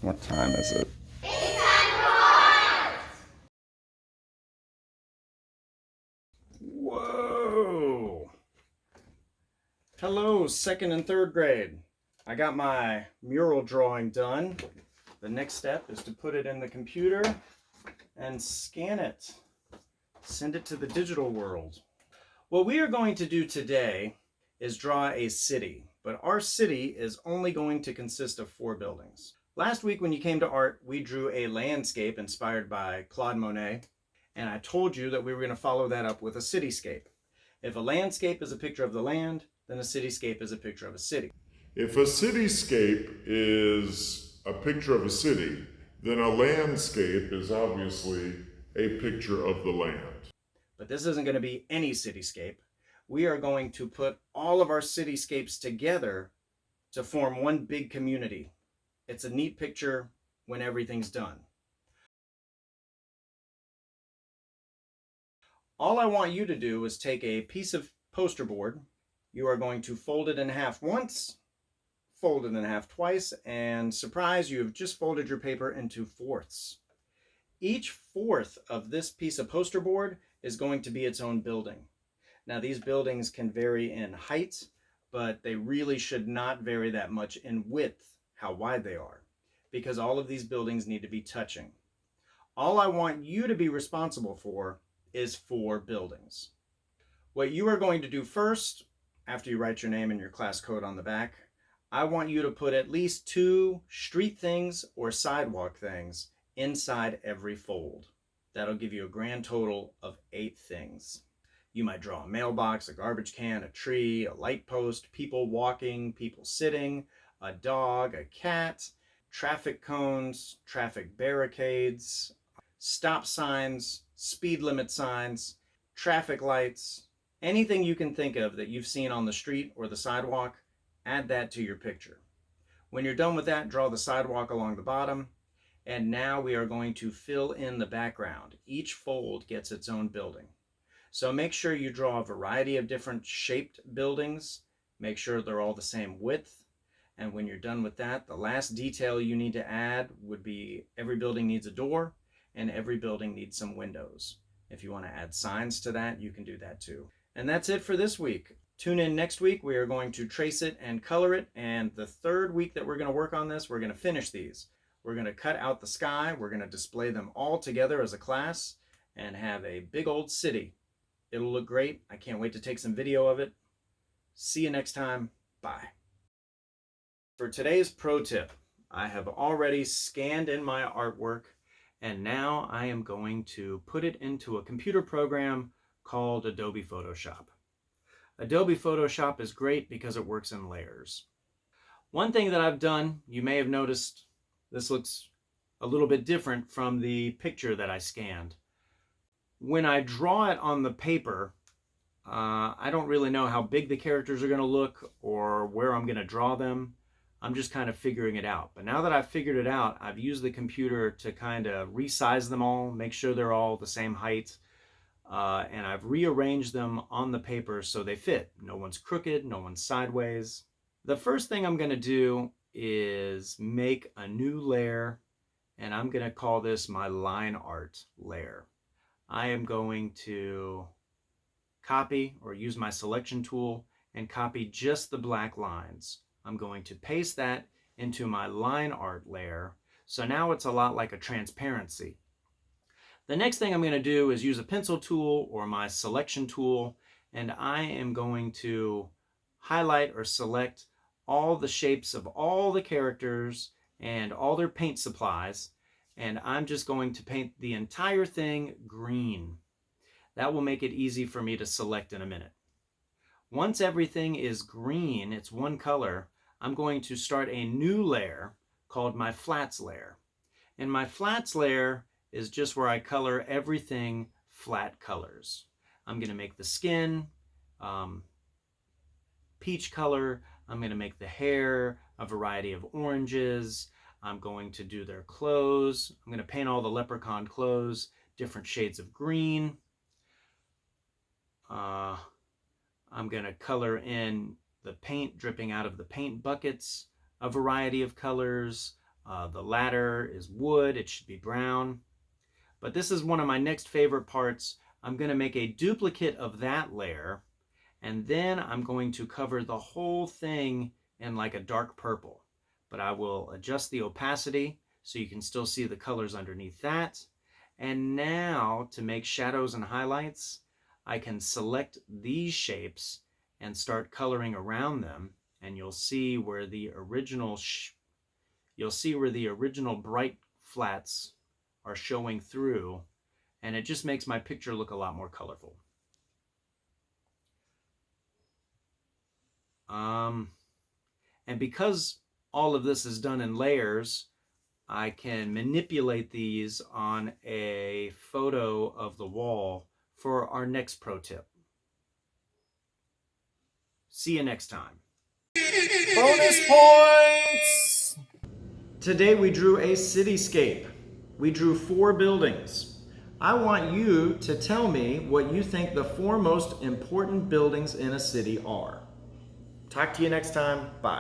What time is it? It's time for art! Whoa! Hello, second and third grade. I got my mural drawing done. The next step is to put it in the computer and scan it. Send it to the digital world. What we are going to do today is draw a city, but our city is only going to consist of 4 buildings. Last week when you came to art, we drew a landscape inspired by Claude Monet, and I told you that we were going to follow that up with a cityscape. If a landscape is a picture of the land, then a cityscape is a picture of a city. If a cityscape is a picture of a city, then a landscape is obviously a picture of the land. But this isn't going to be any cityscape. We are going to put all of our cityscapes together to form one big community. It's a neat picture when everything's done. All I want you to do is take a piece of poster board. You are going to fold it in half once, fold it in half twice, and surprise, you have just folded your paper into fourths. Each fourth of this piece of poster board is going to be its own building. Now these buildings can vary in height, but they really should not vary that much in width, how wide they are, because all of these buildings need to be touching. All I want you to be responsible for is 4 buildings. What you are going to do first, after you write your name and your class code on the back, I want you to put at least 2 street things or sidewalk things inside every fold. That'll give you a grand total of 8 things. You might draw a mailbox, a garbage can, a tree, a light post, people walking, people sitting, a dog, a cat, traffic cones, traffic barricades, stop signs, speed limit signs, traffic lights, anything you can think of that you've seen on the street or the sidewalk, add that to your picture. When you're done with that, draw the sidewalk along the bottom. And now we are going to fill in the background. Each fold gets its own building. So make sure you draw a variety of different shaped buildings. Make sure they're all the same width. And when you're done with that, the last detail you need to add would be every building needs a door and every building needs some windows. If you want to add signs to that, you can do that too. And that's it for this week. Tune in next week. We are going to trace it and color it. And the third week that we're going to work on this, we're going to finish these. We're going to cut out the sky. We're going to display them all together as a class and have a big old city. It'll look great. I can't wait to take some video of it. See you next time. Bye. For today's pro tip, I have already scanned in my artwork, and now I am going to put it into a computer program called Adobe Photoshop. Adobe Photoshop is great because it works in layers. One thing that I've done, you may have noticed, this looks a little bit different from the picture that I scanned. When I draw it on the paper, I don't really know how big the characters are going to look or where I'm going to draw them. I'm just kind of figuring it out. But now that I've figured it out, I've used the computer to kind of resize them all, make sure they're all the same height, and I've rearranged them on the paper so they fit. No one's crooked, no one's sideways. The first thing I'm going to do is make a new layer, and I'm going to call this my line art layer. I am going to copy or use my selection tool and copy just the black lines. I'm going to paste that into my line art layer. So now it's a lot like a transparency. The next thing I'm going to do is use a pencil tool or my selection tool, and I am going to highlight or select all the shapes of all the characters and all their paint supplies, and I'm just going to paint the entire thing green. That will make it easy for me to select in a minute. Once everything is green, it's one color, I'm going to start a new layer called my flats layer. And my flats layer is just where I color everything flat colors. I'm going to make the skin peach color. I'm going to make the hair a variety of oranges. I'm going to do their clothes. I'm going to paint all the leprechaun clothes different shades of green. I'm going to color in the paint dripping out of the paint buckets, a variety of colors. The ladder is wood, it should be brown. But this is one of my next favorite parts. I'm going to make a duplicate of that layer, and then I'm going to cover the whole thing in like a dark purple. But I will adjust the opacity so you can still see the colors underneath that. And now to make shadows and highlights, I can select these shapes and start coloring around them, and you'll see where the original bright flats are showing through, and it just makes my picture look a lot more colorful. And because all of this is done in layers, I can manipulate these on a photo of the wall for our next pro tip. See you next time. Bonus points! Today we drew a cityscape. We drew 4 buildings. I want you to tell me what you think the 4 most important buildings in a city are. Talk to you next time. Bye.